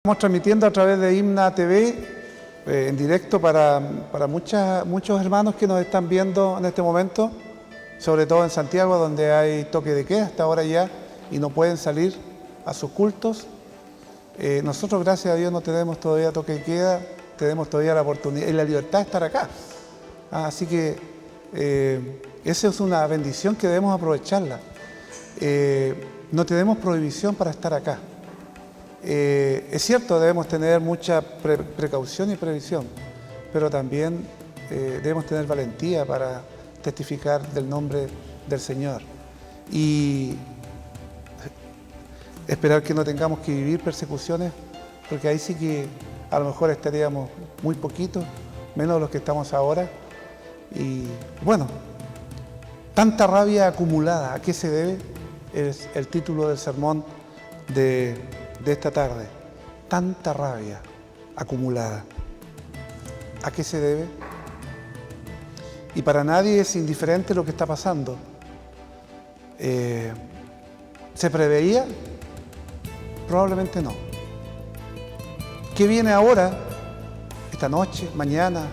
Estamos transmitiendo a través de Himna TV en directo para muchos hermanos que nos están viendo en este momento, sobre todo en Santiago, donde hay toque de queda hasta ahora ya y no pueden salir a sus cultos. Nosotros, gracias a Dios, no tenemos todavía toque de queda, tenemos todavía la oportunidad y la libertad de estar acá. Así que esa es una bendición que debemos aprovecharla. No tenemos prohibición para estar acá. Es cierto, debemos tener mucha precaución y previsión, pero también debemos tener valentía para testificar del nombre del Señor y esperar que no tengamos que vivir persecuciones, porque ahí sí que a lo mejor estaríamos muy poquitos, menos de los que estamos ahora. Y bueno, tanta rabia acumulada, ¿a qué se debe? Es el título del sermón de esta tarde. Tanta rabia acumulada, ¿a qué se debe? Y para nadie es indiferente lo que está pasando. ¿Se preveía? Probablemente no. ¿Qué viene ahora, esta noche, mañana,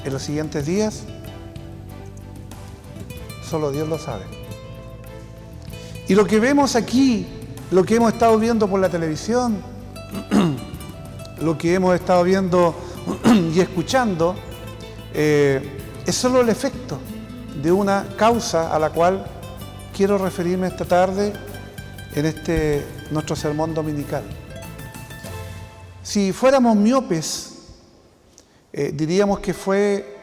en los siguientes días? Solo Dios lo sabe. Y lo que vemos aquí, lo que hemos estado viendo por la televisión, lo que hemos estado viendo y escuchando, es solo el efecto de una causa a la cual quiero referirme esta tarde en nuestro sermón dominical. Si fuéramos miopes, diríamos que fue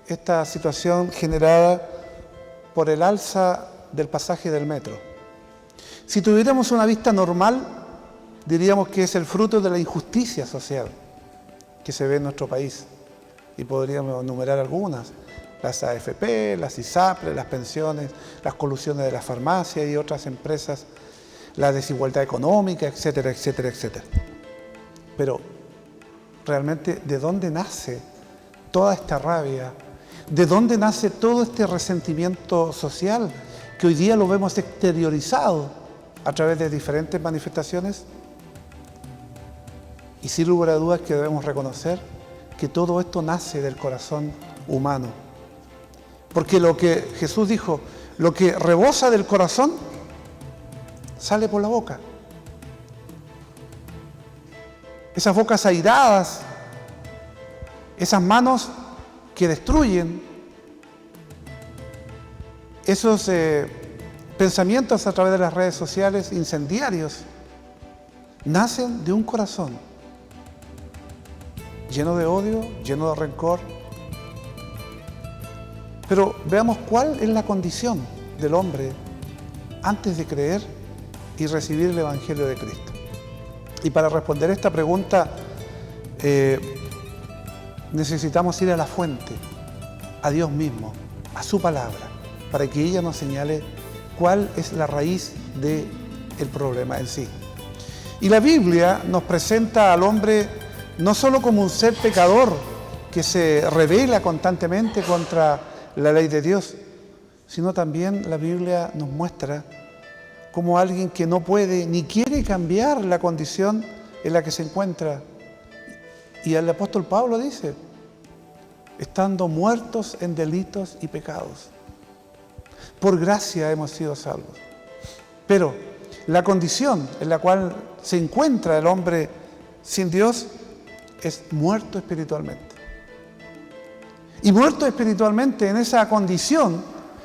esta situación generada por el alza del pasaje del metro. Si tuviéramos una vista normal, diríamos que es el fruto de la injusticia social que se ve en nuestro país. Y podríamos enumerar algunas: las AFP, las ISAPRE, las pensiones, las colusiones de las farmacias y otras empresas, la desigualdad económica, etcétera, etcétera, etcétera. Pero, realmente, ¿de dónde nace toda esta rabia? ¿De dónde nace todo este resentimiento social que hoy día lo vemos exteriorizado a través de diferentes manifestaciones? Y sin lugar a dudas que debemos reconocer que todo esto nace del corazón humano. Porque lo que Jesús dijo, lo que rebosa del corazón, sale por la boca. Esas bocas airadas, esas manos que destruyen, esos pensamientos a través de las redes sociales incendiarios, nacen de un corazón lleno de odio, lleno de rencor. Pero veamos cuál es la condición del hombre antes de creer y recibir el Evangelio de Cristo. Y para responder esta pregunta necesitamos ir a la fuente, a Dios mismo, a su palabra, para que ella nos señale cuál es la raíz del problema en sí. Y la Biblia nos presenta al hombre no solo como un ser pecador que se rebela constantemente contra la ley de Dios, sino también la Biblia nos muestra como alguien que no puede ni quiere cambiar la condición en la que se encuentra. Y el apóstol Pablo dice, estando muertos en delitos y pecados, por gracia hemos sido salvos. Pero la condición en la cual se encuentra el hombre sin Dios es muerto espiritualmente. Y muerto espiritualmente en esa condición,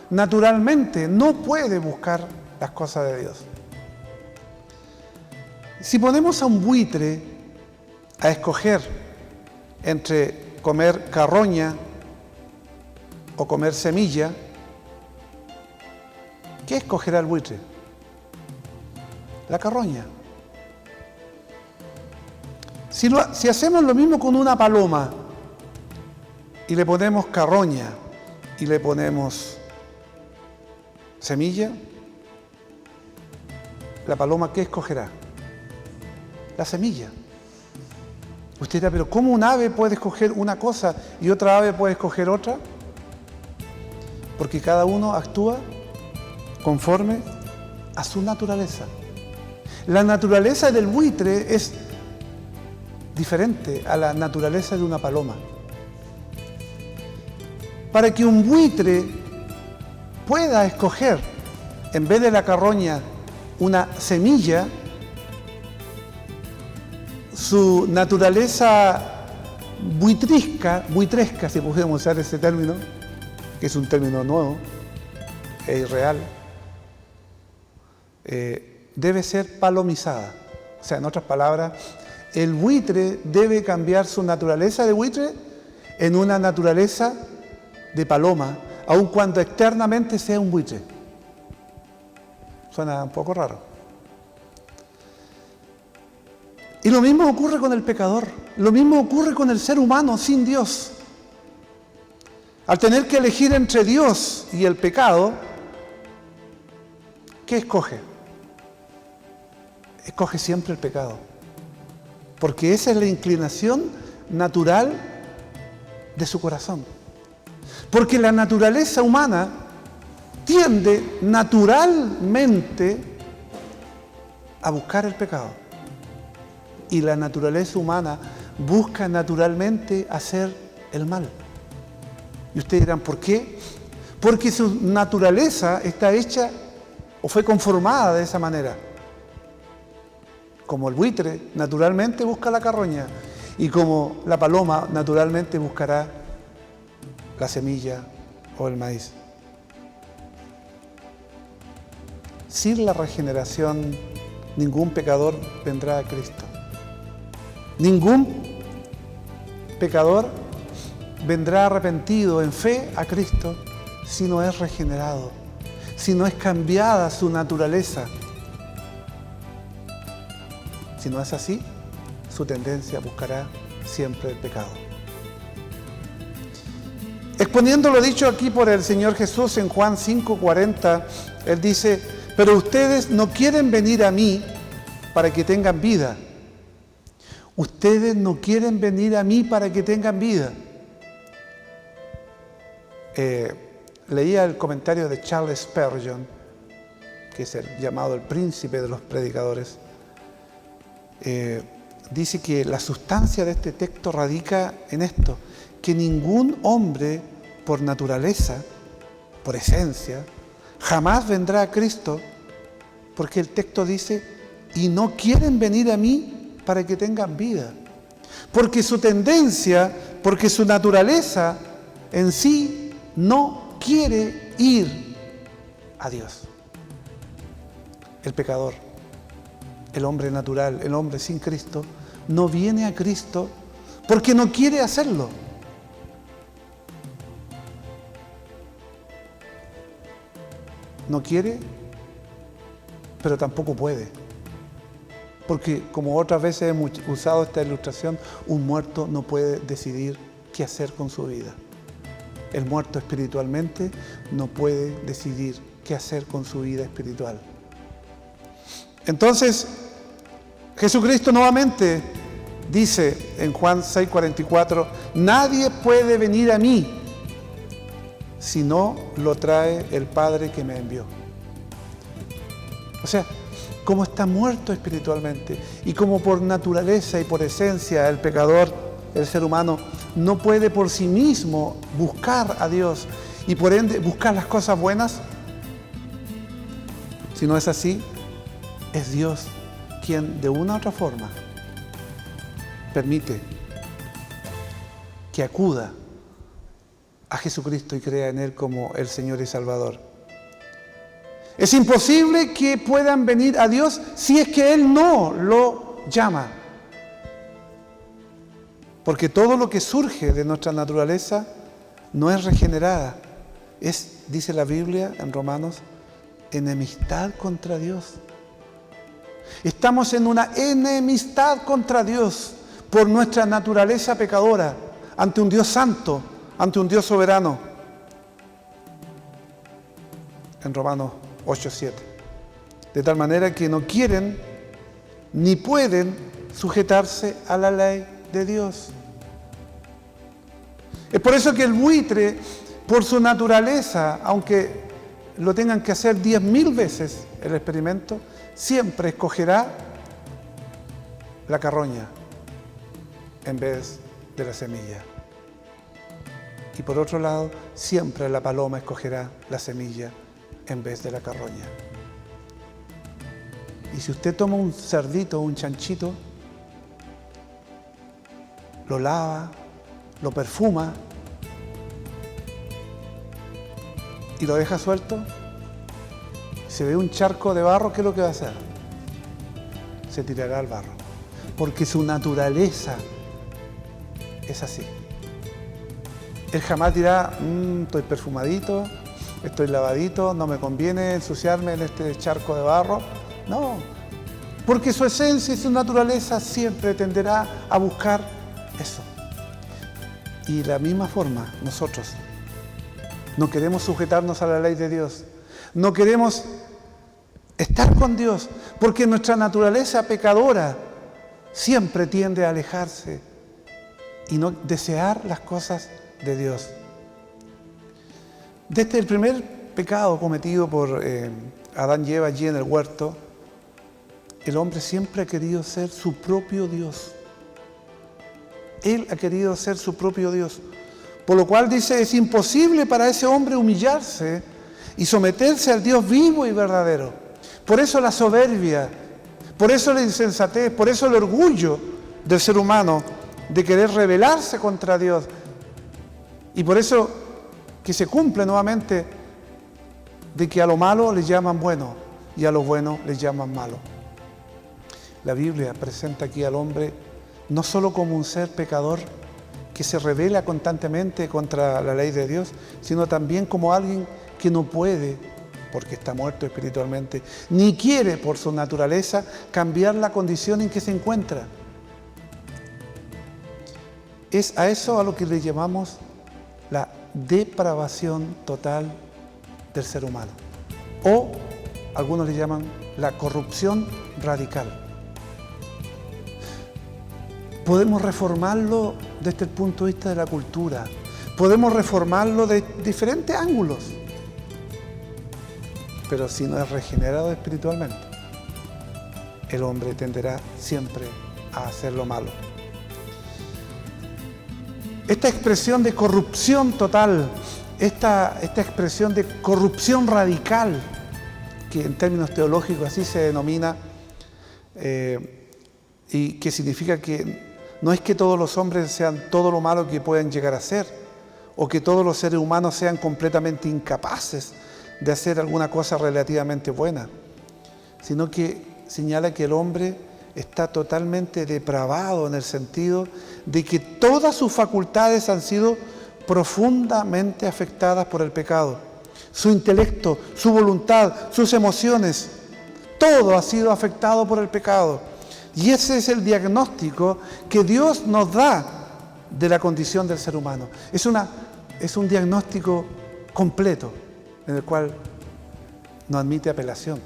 naturalmente no puede buscar las cosas de Dios. Si ponemos a un buitre a escoger entre comer carroña o comer semilla, ¿qué escogerá el buitre? La carroña. Si hacemos lo mismo con una paloma y le ponemos carroña y le ponemos semilla, la paloma, ¿qué escogerá? La semilla. Usted dirá, pero ¿cómo un ave puede escoger una cosa y otra ave puede escoger otra? Porque cada uno actúa conforme a su naturaleza. La naturaleza del buitre es diferente a la naturaleza de una paloma. Para que un buitre pueda escoger, en vez de la carroña, una semilla, su naturaleza buitresca, si pudiéramos usar ese término, que es un término nuevo e irreal, debe ser palomizada. O sea, en otras palabras, el buitre debe cambiar su naturaleza de buitre en una naturaleza de paloma, aun cuando externamente sea un buitre. Suena un poco raro. Y lo mismo ocurre con el pecador, lo mismo ocurre con el ser humano sin Dios. Al tener que elegir entre Dios y el pecado, ¿qué escoge? Escoge siempre el pecado, porque esa es la inclinación natural de su corazón. Porque la naturaleza humana tiende naturalmente a buscar el pecado. Y la naturaleza humana busca naturalmente hacer el mal. Y ustedes dirán, ¿por qué? Porque su naturaleza está hecha o fue conformada de esa manera. Como el buitre naturalmente busca la carroña y como la paloma naturalmente buscará la semilla o el maíz. Sin la regeneración, ningún pecador vendrá a Cristo. Ningún pecador vendrá arrepentido en fe a Cristo si no es regenerado, si no es cambiada su naturaleza. Si no es así, su tendencia buscará siempre el pecado. Exponiendo lo dicho aquí por el Señor Jesús en Juan 5:40, Él dice, pero ustedes no quieren venir a mí para que tengan vida. Ustedes no quieren venir a mí para que tengan vida. Leía el comentario de Charles Spurgeon, que es el llamado el príncipe de los predicadores. Dice que la sustancia de este texto radica en esto, que ningún hombre por naturaleza, por esencia, jamás vendrá a Cristo, porque el texto dice, y no quieren venir a mí para que tengan vida. Porque su tendencia, porque su naturaleza en sí no quiere ir a Dios. El pecador, el hombre natural, el hombre sin Cristo, no viene a Cristo porque no quiere hacerlo. No quiere, pero tampoco puede. Porque, como otras veces hemos usado esta ilustración, un muerto no puede decidir qué hacer con su vida. El muerto espiritualmente no puede decidir qué hacer con su vida espiritual. Entonces, Jesucristo nuevamente dice en Juan 6:44, nadie puede venir a mí si no lo trae el Padre que me envió. O sea, como está muerto espiritualmente y como por naturaleza y por esencia el pecador, el ser humano, no puede por sí mismo buscar a Dios y por ende buscar las cosas buenas, si no es así, es Dios quien de una u otra forma permite que acuda a Jesucristo y crea en Él como el Señor y Salvador. Es imposible que puedan venir a Dios si es que Él no lo llama. Porque todo lo que surge de nuestra naturaleza no es regenerada. Es, dice la Biblia en Romanos, enemistad contra Dios. Estamos en una enemistad contra Dios por nuestra naturaleza pecadora ante un Dios santo, ante un Dios soberano. En Romanos 8:7. De tal manera que no quieren ni pueden sujetarse a la ley de Dios. Es por eso que el buitre, por su naturaleza, aunque lo tengan que hacer 10.000 veces el experimento, siempre escogerá la carroña. en vez de la semilla. Y por otro lado, siempre la paloma escogerá la semilla en vez de la carroña. Y si usted toma un cerdito o un chanchito, lo lava, lo perfuma y lo deja suelto, se ve un charco de barro, ¿qué es lo que va a hacer? Se tirará al barro, porque su naturaleza es así. Él jamás dirá, estoy perfumadito, estoy lavadito, no me conviene ensuciarme en este charco de barro. No, porque su esencia y su naturaleza siempre tenderá a buscar eso. Y de la misma forma, nosotros no queremos sujetarnos a la ley de Dios, no queremos estar con Dios, porque nuestra naturaleza pecadora siempre tiende a alejarse y no desear las cosas de Dios. Desde el primer pecado cometido por Adán y Eva allí en el huerto, el hombre siempre ha querido ser su propio Dios. Él ha querido ser su propio Dios. Por lo cual dice, es imposible para ese hombre humillarse y someterse al Dios vivo y verdadero. Por eso la soberbia, por eso la insensatez, por eso el orgullo del ser humano de querer rebelarse contra Dios. Y por eso que se cumple nuevamente de que a lo malo le llaman bueno y a lo bueno le llaman malo. La Biblia presenta aquí al hombre no solo como un ser pecador que se rebela constantemente contra la ley de Dios, sino también como alguien que no puede, porque está muerto espiritualmente, ni quiere por su naturaleza cambiar la condición en que se encuentra. Es a eso a lo que le llamamos la depravación total del ser humano, o algunos le llaman la corrupción radical. Podemos reformarlo desde el punto de vista de la cultura, podemos reformarlo de diferentes ángulos, pero si no es regenerado espiritualmente, el hombre tenderá siempre a hacer lo malo. Esta expresión de corrupción total, esta expresión de corrupción radical, que en términos teológicos así se denomina, y que significa que no es que todos los hombres sean todo lo malo que pueden llegar a ser, o que todos los seres humanos sean completamente incapaces de hacer alguna cosa relativamente buena, sino que señala que el hombre está totalmente depravado en el sentido de que todas sus facultades han sido profundamente afectadas por el pecado. Su intelecto, su voluntad, sus emociones, todo ha sido afectado por el pecado. Y ese es el diagnóstico que Dios nos da de la condición del ser humano. Es un diagnóstico completo en el cual no admite apelación.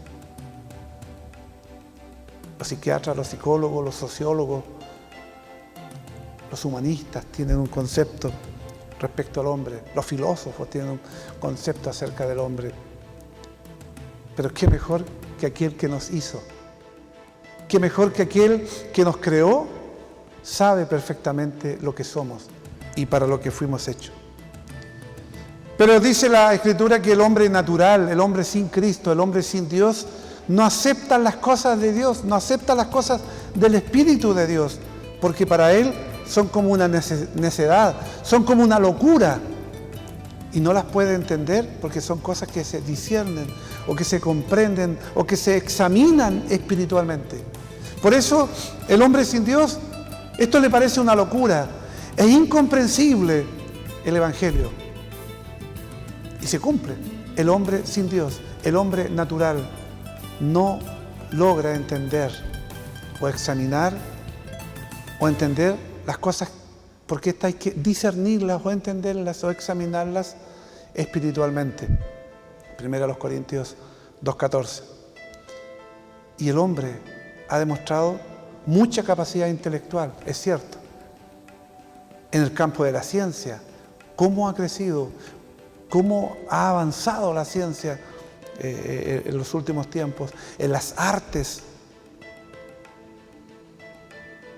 Los psiquiatras, los psicólogos, los sociólogos, los humanistas tienen un concepto respecto al hombre, los filósofos tienen un concepto acerca del hombre. Pero qué mejor que aquel que nos hizo, qué mejor que aquel que nos creó, sabe perfectamente lo que somos y para lo que fuimos hechos. Pero dice la Escritura que el hombre natural, el hombre sin Cristo, el hombre sin Dios, no acepta las cosas de Dios, no acepta las cosas del Espíritu de Dios, porque para él son como una necedad, son como una locura, y no las puede entender porque son cosas que se disciernen, o que se comprenden, o que se examinan espiritualmente. Por eso, el hombre sin Dios, esto le parece una locura, es incomprensible el Evangelio. Y se cumple. El hombre sin Dios, el hombre natural, no logra entender o examinar o entender las cosas, porque hay que discernirlas o entenderlas o examinarlas espiritualmente. 1 Corintios 2:14. Y el hombre ha demostrado mucha capacidad intelectual, es cierto, en el campo de la ciencia. ¿Cómo ha crecido? ¿Cómo ha avanzado la ciencia en los últimos tiempos? En las artes.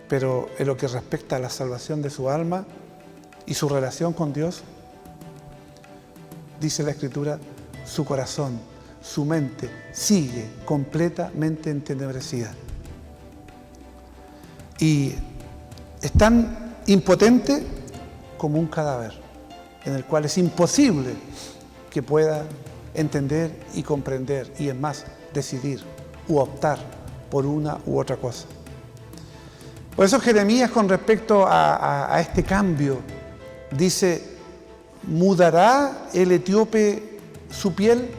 pero en lo que respecta a la salvación de su alma y su relación con Dios, dice la Escritura, su corazón, su mente sigue completamente entenebrecida. Y es tan impotente como un cadáver, en el cual es imposible que pueda entender y comprender, y es más, decidir u optar por una u otra cosa. Por eso Jeremías, con respecto a este cambio, dice: ¿mudará el etíope su piel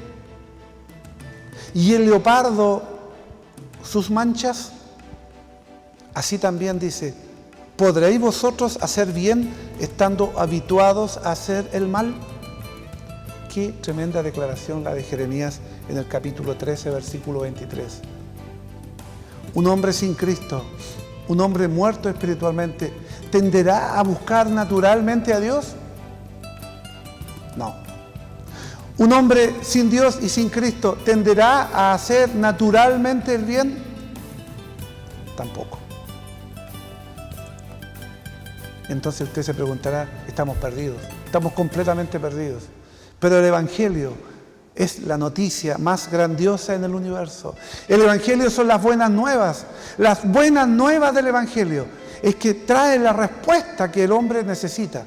y el leopardo sus manchas? Así también dice: ¿podréis vosotros hacer bien estando habituados a hacer el mal? Qué tremenda declaración la de Jeremías en el capítulo 13, versículo 23. Un hombre sin Cristo, un hombre muerto espiritualmente, ¿tenderá a buscar naturalmente a Dios? No. Un hombre sin Dios y sin Cristo, ¿tenderá a hacer naturalmente el bien? Tampoco. Entonces usted se preguntará, estamos perdidos, estamos completamente perdidos. Pero el Evangelio es la noticia más grandiosa en el universo. El Evangelio son las buenas nuevas. Las buenas nuevas del Evangelio es que trae la respuesta que el hombre necesita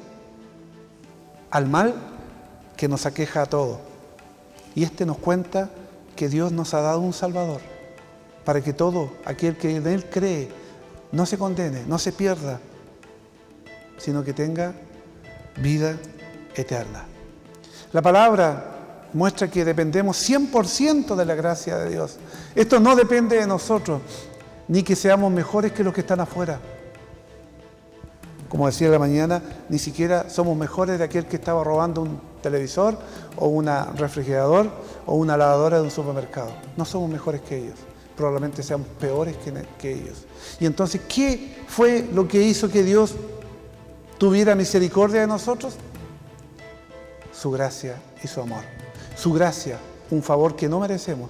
al mal que nos aqueja a todos. Y nos cuenta que Dios nos ha dado un Salvador para que todo aquel que en Él cree no se condene, no se pierda, sino que tenga vida eterna. La palabra muestra que dependemos 100% de la gracia de Dios. Esto no depende de nosotros, ni que seamos mejores que los que están afuera. Como decía en la mañana, ni siquiera somos mejores de aquel que estaba robando un televisor o un refrigerador o una lavadora de un supermercado. No somos mejores que ellos. Probablemente seamos peores que ellos. Y entonces, ¿qué fue lo que hizo que Dios tuviera misericordia de nosotros? Su gracia y su amor. Su gracia, un favor que no merecemos,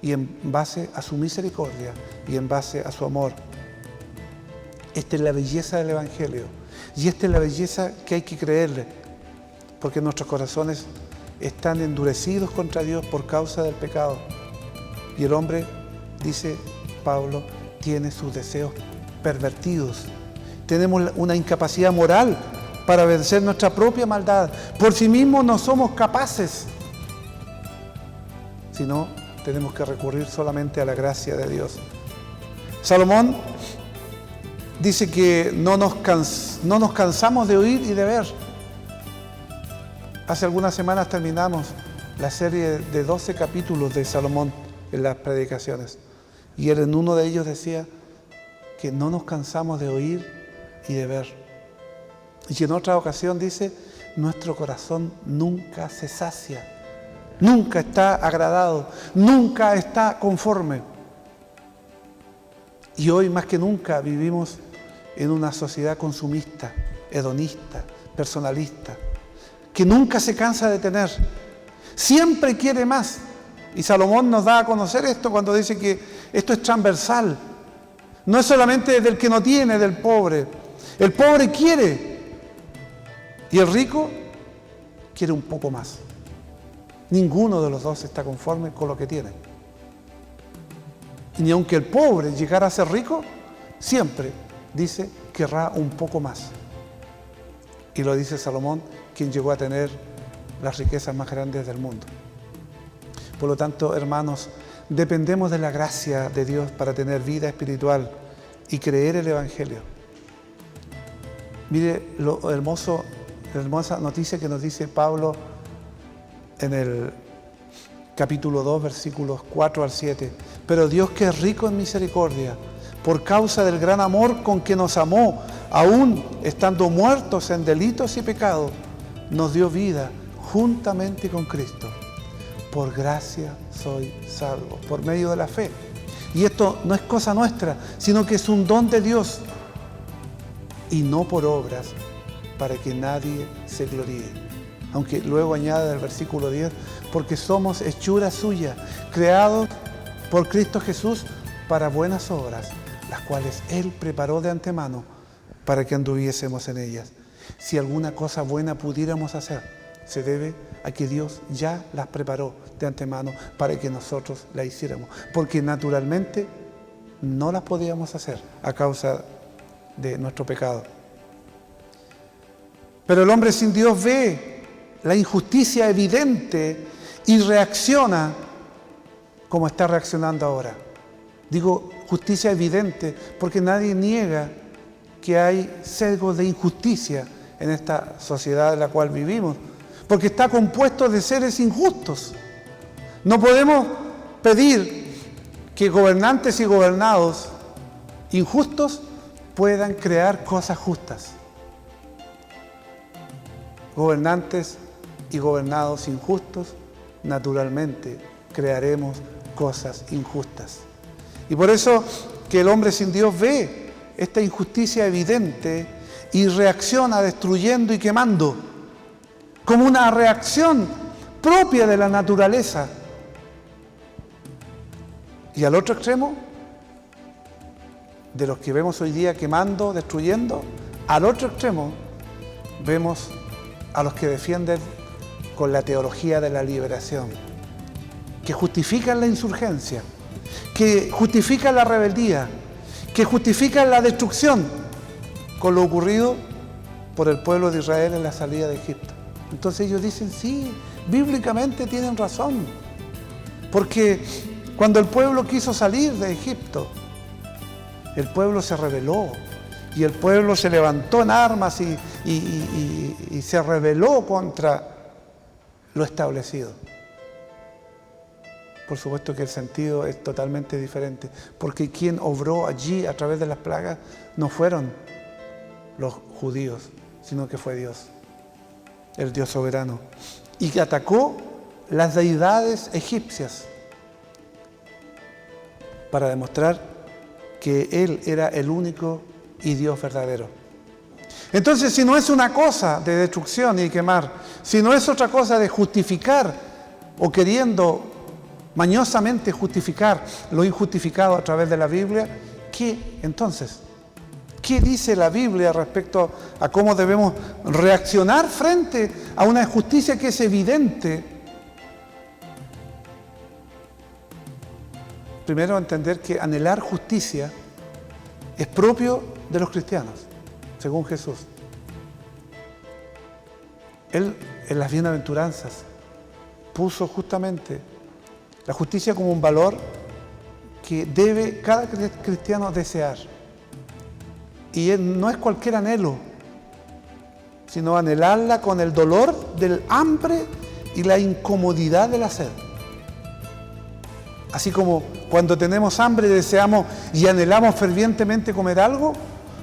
y en base a su misericordia y en base a su amor. Esta es la belleza del Evangelio, y esta es la belleza que hay que creerle, porque nuestros corazones están endurecidos contra Dios por causa del pecado. Y el hombre, dice Pablo, tiene sus deseos pervertidos. Tenemos una incapacidad moral para vencer nuestra propia maldad. Por sí mismos no somos capaces, sino tenemos que recurrir solamente a la gracia de Dios. Salomón dice que no nos cansamos de oír y de ver. Hace algunas semanas terminamos la serie de 12 capítulos de Salomón en las predicaciones, y él en uno de ellos decía que no nos cansamos de oír y de ver. Y en otra ocasión dice: nuestro corazón nunca se sacia, nunca está agradado, nunca está conforme. Y hoy más que nunca vivimos en una sociedad consumista, hedonista, personalista, que nunca se cansa de tener, siempre quiere más. Y Salomón nos da a conocer esto cuando dice que esto es transversal. No es solamente del que no tiene, del pobre. El pobre quiere, y el rico quiere un poco más. Ninguno de los dos está conforme con lo que tiene. Y ni aunque el pobre llegara a ser rico, siempre, dice, querrá un poco más. Y lo dice Salomón, quien llegó a tener las riquezas más grandes del mundo. Por lo tanto, hermanos, dependemos de la gracia de Dios para tener vida espiritual y creer el Evangelio. Mire la hermosa noticia que nos dice Pablo en el capítulo 2, versículos 4 al 7. Pero Dios, que es rico en misericordia, por causa del gran amor con que nos amó, aún estando muertos en delitos y pecados, nos dio vida juntamente con Cristo. Por gracia soy salvo, por medio de la fe. Y esto no es cosa nuestra, sino que es un don de Dios, y no por obras, para que nadie se gloríe. Aunque luego añade el versículo 10, porque somos hechura suya, creados por Cristo Jesús para buenas obras, las cuales Él preparó de antemano para que anduviésemos en ellas. Si alguna cosa buena pudiéramos hacer, se debe a que Dios ya las preparó de antemano para que nosotros las hiciéramos, porque naturalmente no las podíamos hacer a causa de nuestro pecado. Pero el hombre sin Dios ve la injusticia evidente y reacciona como está reaccionando ahora. Digo justicia evidente porque nadie niega que hay sesgos de injusticia en esta sociedad en la cual vivimos, porque está compuesto de seres injustos. No podemos pedir que gobernantes y gobernados injustos puedan crear cosas justas. Gobernantes y gobernados injustos, naturalmente crearemos cosas injustas. Y por eso que el hombre sin Dios ve esta injusticia evidente y reacciona destruyendo y quemando, como una reacción propia de la naturaleza. Y al otro extremo, de los que vemos hoy día quemando, destruyendo, al otro extremo vemos a los que defienden con la teología de la liberación, que justifican la insurgencia, que justifican la rebeldía, que justifican la destrucción con lo ocurrido por el pueblo de Israel en la salida de Egipto. Entonces ellos dicen, sí, bíblicamente tienen razón, porque cuando el pueblo quiso salir de Egipto, el pueblo se rebeló y el pueblo se levantó en armas y se rebeló contra lo establecido. Por supuesto que el sentido es totalmente diferente, porque quien obró allí a través de las plagas no fueron los judíos, sino que fue Dios, el Dios soberano, y que atacó las deidades egipcias para demostrar que Él era el único y Dios verdadero. Entonces, si no es una cosa de destrucción y quemar, si no es otra cosa de justificar o queriendo mañosamente justificar lo injustificado a través de la Biblia, ¿qué entonces? ¿Qué dice la Biblia respecto a cómo debemos reaccionar frente a una injusticia que es evidente? Primero, entender que anhelar justicia es propio de los cristianos, según Jesús. Él, en las bienaventuranzas, puso justamente la justicia como un valor que debe cada cristiano desear. Y no es cualquier anhelo, sino anhelarla con el dolor del hambre y la incomodidad de la sed. Así como cuando tenemos hambre deseamos y anhelamos fervientemente comer algo,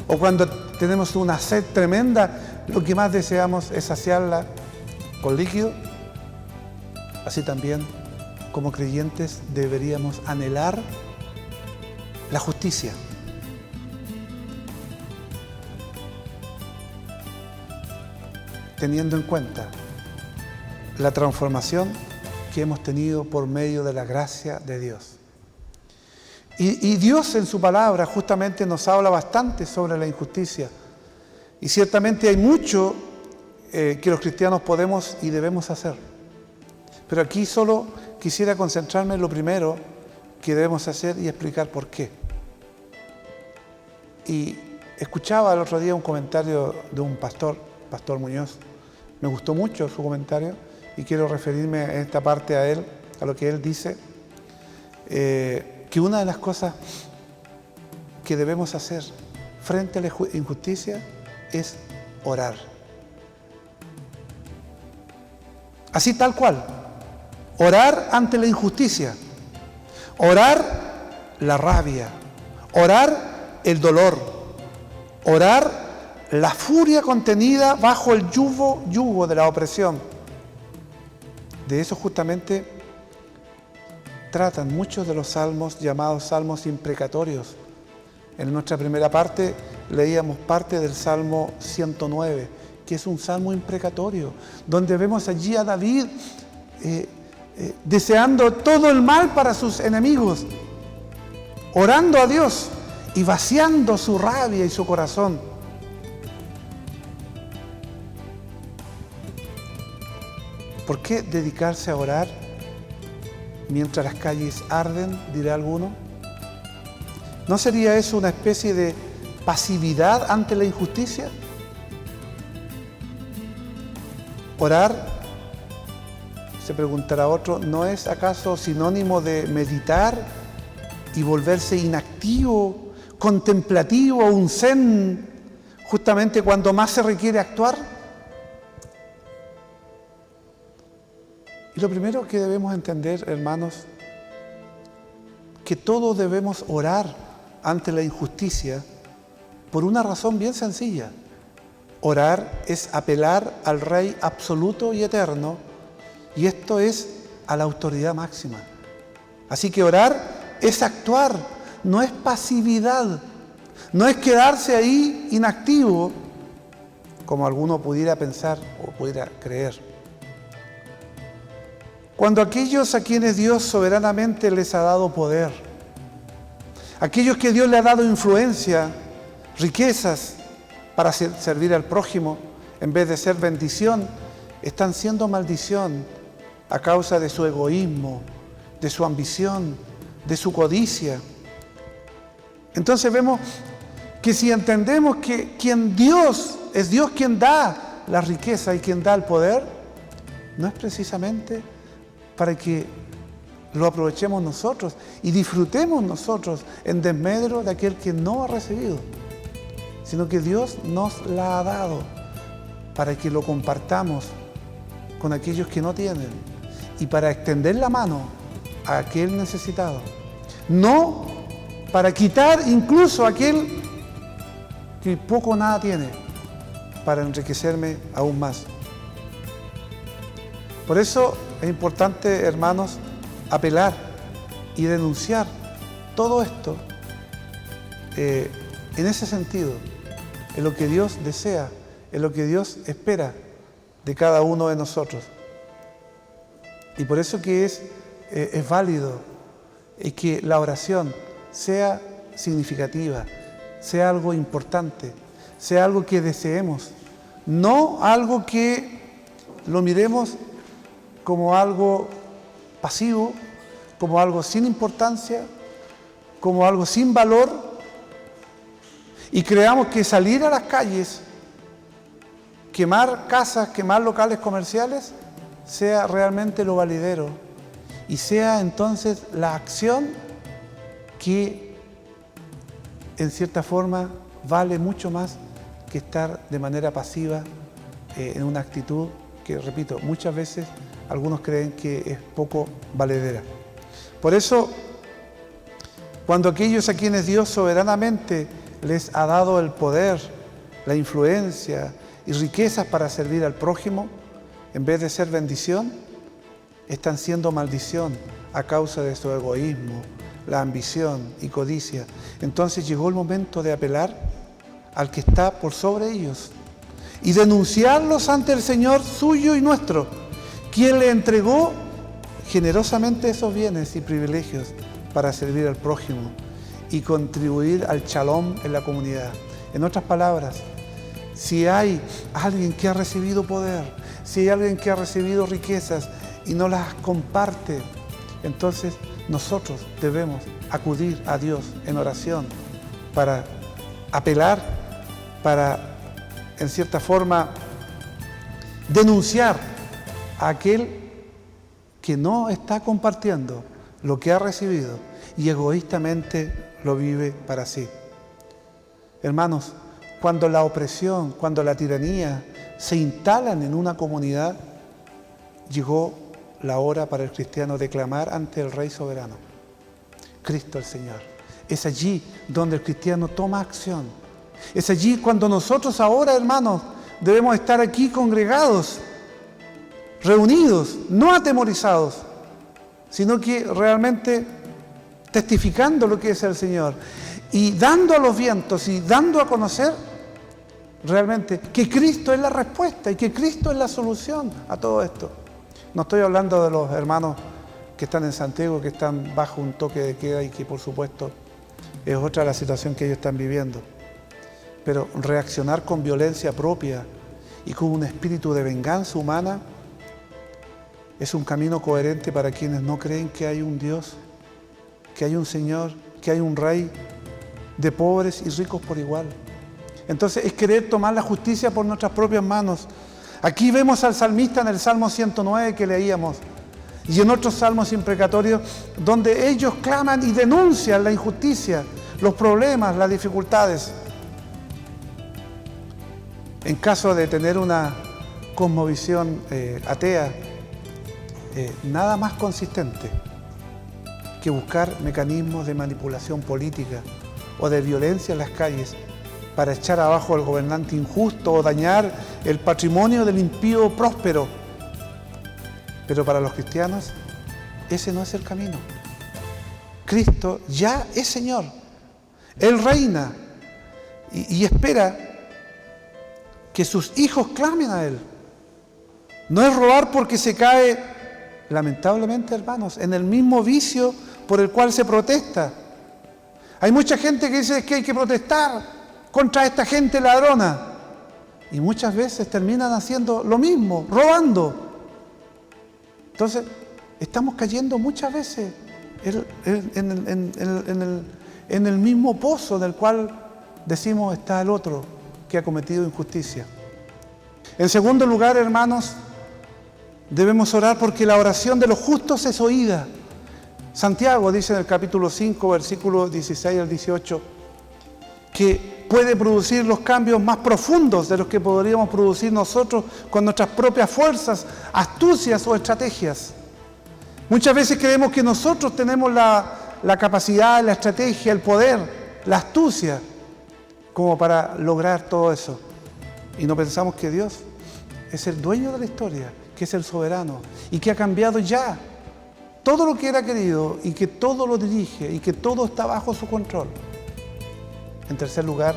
o cuando tenemos una sed tremenda, lo que más deseamos es saciarla con líquido. Así también, como creyentes, deberíamos anhelar la justicia. Teniendo en cuenta la transformación que hemos tenido por medio de la gracia de Dios. Y Dios en su palabra justamente nos habla bastante sobre la injusticia. Y ciertamente hay mucho que los cristianos podemos y debemos hacer. Pero aquí solo quisiera concentrarme en lo primero que debemos hacer y explicar por qué. Y escuchaba el otro día un comentario de un pastor Muñoz. Me gustó mucho su comentario y quiero referirme en esta parte a él, a lo que él dice, que una de las cosas que debemos hacer frente a la injusticia es orar. Así tal cual. Orar ante la injusticia, orar la rabia, orar el dolor, orar la furia contenida bajo el yugo de la opresión. De eso justamente tratan muchos de los salmos llamados salmos imprecatorios. En nuestra primera parte leíamos parte del Salmo 109, que es un salmo imprecatorio, donde vemos allí a David deseando todo el mal para sus enemigos, orando a Dios y vaciando su rabia y su corazón. ¿Por qué dedicarse a orar mientras las calles arden, dirá alguno? ¿No sería eso una especie de pasividad ante la injusticia? Orar, se preguntará otro, ¿no es acaso sinónimo de meditar y volverse inactivo, contemplativo, un zen, justamente cuando más se requiere actuar? Y lo primero que debemos entender, hermanos, que todos debemos orar ante la injusticia por una razón bien sencilla. Orar es apelar al Rey absoluto y eterno, y esto es a la autoridad máxima. Así que orar es actuar, no es pasividad, no es quedarse ahí inactivo, como alguno pudiera pensar o pudiera creer. Cuando aquellos a quienes Dios soberanamente les ha dado poder, aquellos que Dios le ha dado influencia, riquezas para servir al prójimo, en vez de ser bendición, están siendo maldición a causa de su egoísmo, de su ambición, de su codicia. Entonces vemos que si entendemos que es Dios quien da la riqueza y quien da el poder, no es precisamente para que lo aprovechemos nosotros y disfrutemos nosotros en desmedro de aquel que no ha recibido, sino que Dios nos la ha dado para que lo compartamos con aquellos que no tienen y para extender la mano a aquel necesitado, no para quitar incluso a aquel que poco o nada tiene, para enriquecerme aún más. Por eso es importante, hermanos, apelar y denunciar todo esto en ese sentido, en lo que Dios desea, en lo que Dios espera de cada uno de nosotros. Y por eso que es válido que la oración sea significativa, sea algo importante, sea algo que deseemos, no algo que lo miremos como algo pasivo, como algo sin importancia, como algo sin valor, y creamos que salir a las calles, quemar casas, quemar locales comerciales, sea realmente lo validero y sea entonces la acción que en cierta forma vale mucho más que estar de manera pasiva en una actitud que, repito, muchas veces algunos creen que es poco valedera. Por eso, cuando aquellos a quienes Dios soberanamente les ha dado el poder, la influencia y riquezas para servir al prójimo, en vez de ser bendición, están siendo maldición a causa de su egoísmo, la ambición y codicia. Entonces llegó el momento de apelar al que está por sobre ellos y denunciarlos ante el Señor suyo y nuestro, quien le entregó generosamente esos bienes y privilegios para servir al prójimo y contribuir al shalom en la comunidad. En otras palabras, si hay alguien que ha recibido poder, si hay alguien que ha recibido riquezas y no las comparte, entonces nosotros debemos acudir a Dios en oración para apelar, para, en cierta forma, denunciar a aquel que no está compartiendo lo que ha recibido y egoístamente lo vive para sí. Hermanos, cuando la opresión, cuando la tiranía se instalan en una comunidad, llegó la hora para el cristiano de clamar ante el Rey soberano, Cristo el Señor. Es allí donde el cristiano toma acción. Es allí cuando nosotros ahora, hermanos, debemos estar aquí congregados, reunidos, no atemorizados, sino que realmente testificando lo que es el Señor y dando a los vientos y dando a conocer realmente que Cristo es la respuesta y que Cristo es la solución a todo esto. No estoy hablando de los hermanos que están en Santiago, que están bajo un toque de queda y que por supuesto es otra la situación que ellos están viviendo. Pero reaccionar con violencia propia y con un espíritu de venganza humana es un camino coherente para quienes no creen que hay un Dios, que hay un Señor, que hay un Rey de pobres y ricos por igual. Entonces es querer tomar la justicia por nuestras propias manos. Aquí vemos al salmista en el Salmo 109 que leíamos y en otros salmos imprecatorios donde ellos claman y denuncian la injusticia, los problemas, las dificultades. En caso de tener una cosmovisión atea, nada más consistente que buscar mecanismos de manipulación política o de violencia en las calles para echar abajo al gobernante injusto o dañar el patrimonio del impío próspero. Pero para los cristianos, ese no es el camino. Cristo ya es Señor. Él reina y espera que sus hijos clamen a Él. No es robar porque se cae, lamentablemente, hermanos, en el mismo vicio por el cual se protesta. Hay mucha gente que dice que hay que protestar contra esta gente ladrona. Y muchas veces terminan haciendo lo mismo, robando. Entonces, estamos cayendo muchas veces en el mismo pozo del cual decimos está el otro que ha cometido injusticia. En segundo lugar, hermanos, debemos orar porque la oración de los justos es oída. Santiago dice en el capítulo 5, versículos 16 al 18, que puede producir los cambios más profundos de los que podríamos producir nosotros con nuestras propias fuerzas, astucias o estrategias. Muchas veces creemos que nosotros tenemos la capacidad, la estrategia, el poder, la astucia, como para lograr todo eso. Y no pensamos que Dios es el dueño de la historia, que es el soberano y que ha cambiado ya todo lo que era querido y que todo lo dirige y que todo está bajo su control. En tercer lugar,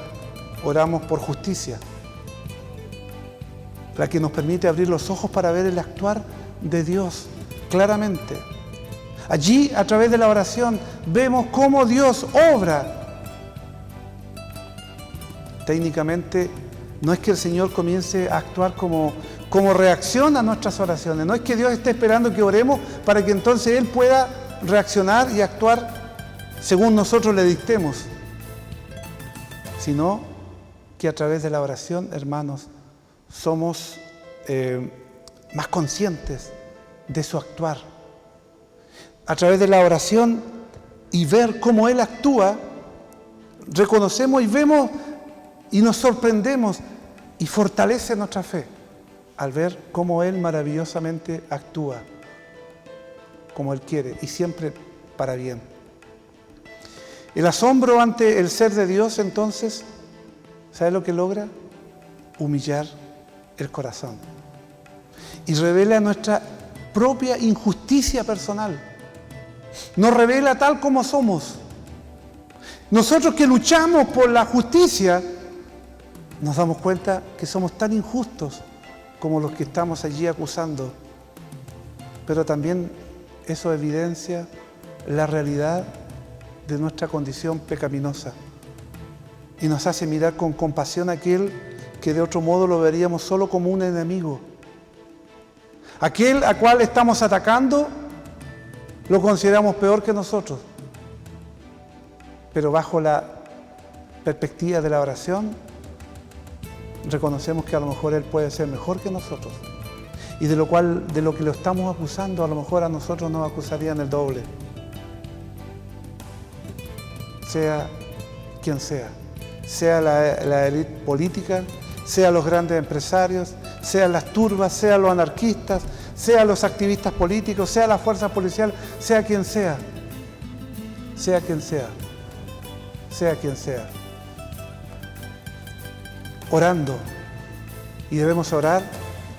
oramos por justicia, la que nos permite abrir los ojos para ver el actuar de Dios claramente. Allí, a través de la oración, vemos cómo Dios obra. Técnicamente, no es que el Señor comience a actuar como reacción a nuestras oraciones. No es que Dios esté esperando que oremos para que entonces Él pueda reaccionar y actuar según nosotros le dictemos. Sino que a través de la oración, hermanos, somos más conscientes de su actuar. A través de la oración y ver cómo Él actúa, reconocemos y vemos y nos sorprendemos y fortalece nuestra fe al ver cómo Él maravillosamente actúa, como Él quiere y siempre para bien. El asombro ante el ser de Dios, entonces, ¿sabe lo que logra? Humillar el corazón y revela nuestra propia injusticia personal. Nos revela tal como somos. Nosotros que luchamos por la justicia, nos damos cuenta que somos tan injustos como los que estamos allí acusando. Pero también eso evidencia la realidad de nuestra condición pecaminosa y nos hace mirar con compasión a aquel que de otro modo lo veríamos solo como un enemigo. Aquel a cual estamos atacando lo consideramos peor que nosotros, pero bajo la perspectiva de la oración reconocemos que a lo mejor Él puede ser mejor que nosotros y de lo que lo estamos acusando a lo mejor a nosotros nos acusarían el doble. Sea quien sea la élite política, sea los grandes empresarios, sean las turbas, sean los anarquistas, sean los activistas políticos, sea la fuerza policial, sea quien sea, sea quien sea, sea quien sea. Orando, y debemos orar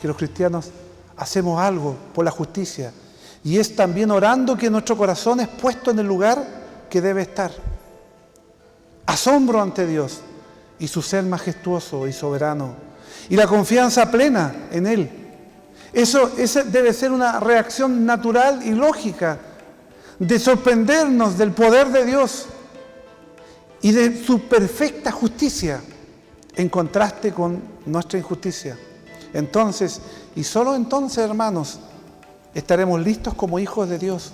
que los cristianos hacemos algo por la justicia, y es también orando que nuestro corazón es puesto en el lugar que debe estar. Asombro ante Dios y su ser majestuoso y soberano y la confianza plena en Él. Esa debe ser una reacción natural y lógica de sorprendernos del poder de Dios y de su perfecta justicia, en contraste con nuestra injusticia. Entonces, y solo entonces, hermanos, estaremos listos como hijos de Dios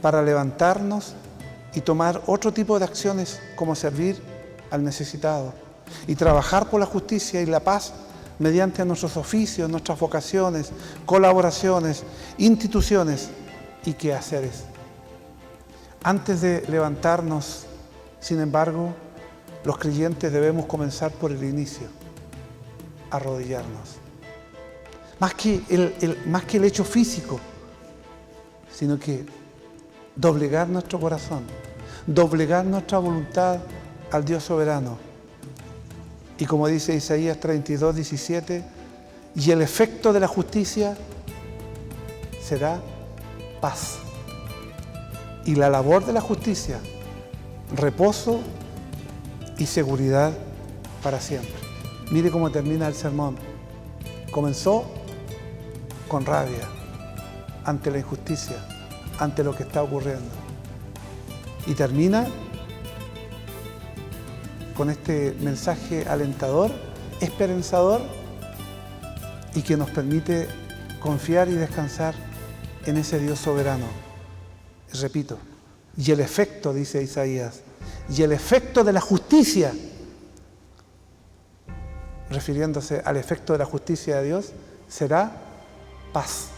para levantarnos y tomar otro tipo de acciones, como servir al necesitado y trabajar por la justicia y la paz mediante nuestros oficios, nuestras vocaciones, colaboraciones, instituciones y quehaceres. Antes de levantarnos, sin embargo, los creyentes debemos comenzar por el inicio, arrodillarnos. Más que el hecho físico, sino que doblegar nuestro corazón, doblegar nuestra voluntad al Dios soberano. Y como dice Isaías 32, 17, y el efecto de la justicia será paz. Y la labor de la justicia, reposo y seguridad para siempre. Mire cómo termina el sermón. Comenzó con rabia ante la injusticia, ante lo que está ocurriendo. Y termina con este mensaje alentador, esperanzador y que nos permite confiar y descansar en ese Dios soberano. Repito, y el efecto, dice Isaías, y el efecto de la justicia, refiriéndose al efecto de la justicia de Dios, será paz.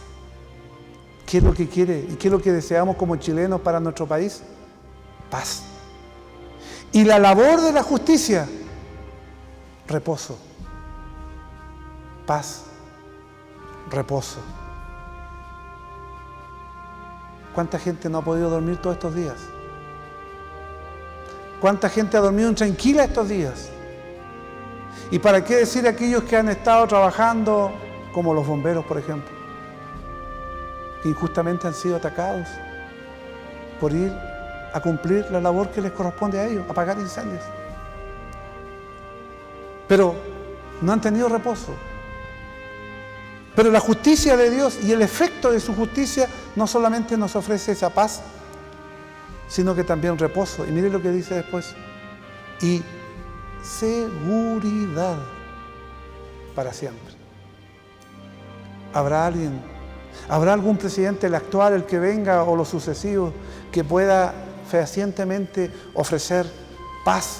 ¿Qué es lo que quiere y qué es lo que deseamos como chilenos para nuestro país? Paz. Y la labor de la justicia, reposo. Paz, reposo. ¿Cuánta gente no ha podido dormir todos estos días? ¿Cuánta gente ha dormido intranquila estos días? ¿Y para qué decir aquellos que han estado trabajando, como los bomberos, por ejemplo, que injustamente han sido atacados por ir a cumplir la labor que les corresponde a ellos, apagar incendios? Pero no han tenido reposo. Pero la justicia de Dios y el efecto de su justicia no solamente nos ofrece esa paz, sino que también reposo. Y mire lo que dice después. Y seguridad para siempre. ¿Habrá alguien, habrá algún presidente, el actual, el que venga o los sucesivos, que pueda fehacientemente ofrecer paz,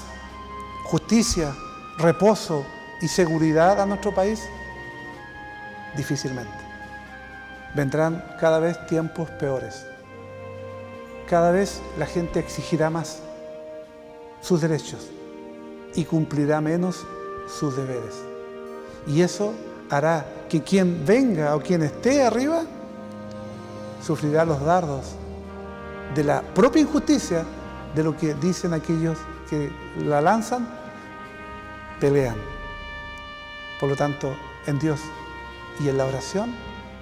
justicia, reposo y seguridad a nuestro país? Difícilmente. Vendrán cada vez tiempos peores. Cada vez la gente exigirá más sus derechos y cumplirá menos sus deberes. Y eso hará que quien venga o quien esté arriba sufrirá los dardos de la propia injusticia, de lo que dicen aquellos que la lanzan, pelean. Por lo tanto, en Dios y en la oración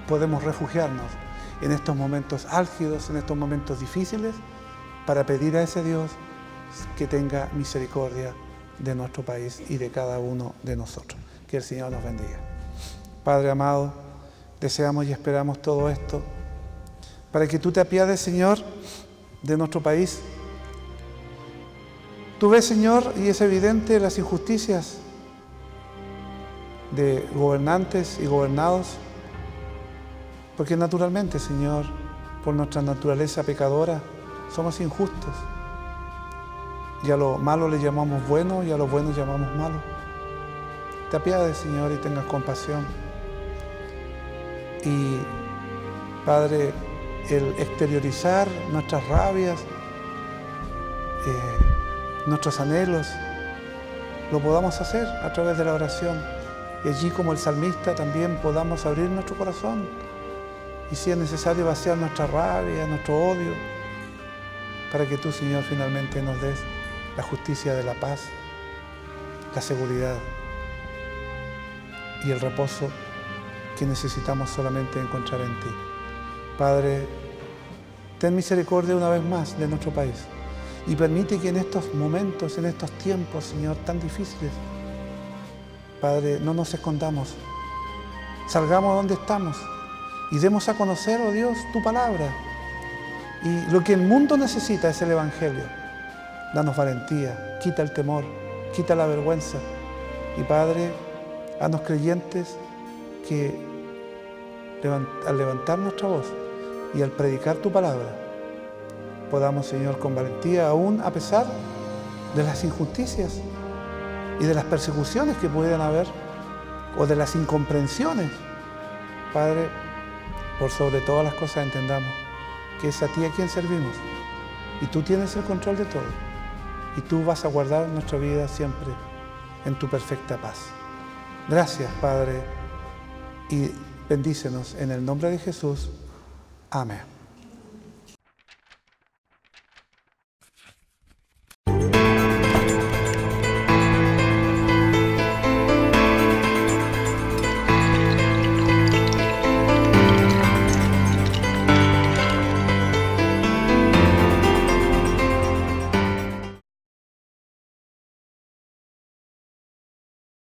podemos refugiarnos en estos momentos álgidos, en estos momentos difíciles, para pedir a ese Dios que tenga misericordia de nuestro país y de cada uno de nosotros. Que el Señor nos bendiga. Padre amado, deseamos y esperamos todo esto para que tú te apiades, Señor, de nuestro país. Tú ves, Señor, y es evidente las injusticias de gobernantes y gobernados, porque naturalmente, Señor, por nuestra naturaleza pecadora, somos injustos. Y a lo malo le llamamos bueno y a lo bueno llamamos malo. Te apiades, Señor, y tengas compasión. Y, Padre, el exteriorizar nuestras rabias, nuestros anhelos, lo podamos hacer a través de la oración. Y allí, como el salmista, también podamos abrir nuestro corazón y, si es necesario, vaciar nuestra rabia, nuestro odio, para que tú, Señor, finalmente nos des la justicia de la paz, la seguridad y el reposo que necesitamos solamente encontrar en ti. Padre, ten misericordia una vez más de nuestro país y permite que en estos momentos, en estos tiempos, Señor, tan difíciles, Padre, no nos escondamos, salgamos donde estamos y demos a conocer, oh Dios, tu palabra. Y lo que el mundo necesita es el Evangelio. danos valentía, quita el temor, quita la vergüenza. Y Padre, haznos creyentes que al levantar nuestra voz y al predicar tu palabra, podamos, Señor, con valentía, aún a pesar de las injusticias y de las persecuciones que puedan haber, o de las incomprensiones, Padre, por sobre todas las cosas entendamos que es a ti a quien servimos, y tú tienes el control de todo, y tú vas a guardar nuestra vida siempre en tu perfecta paz. Gracias, Padre, y bendícenos en el nombre de Jesús. Amén.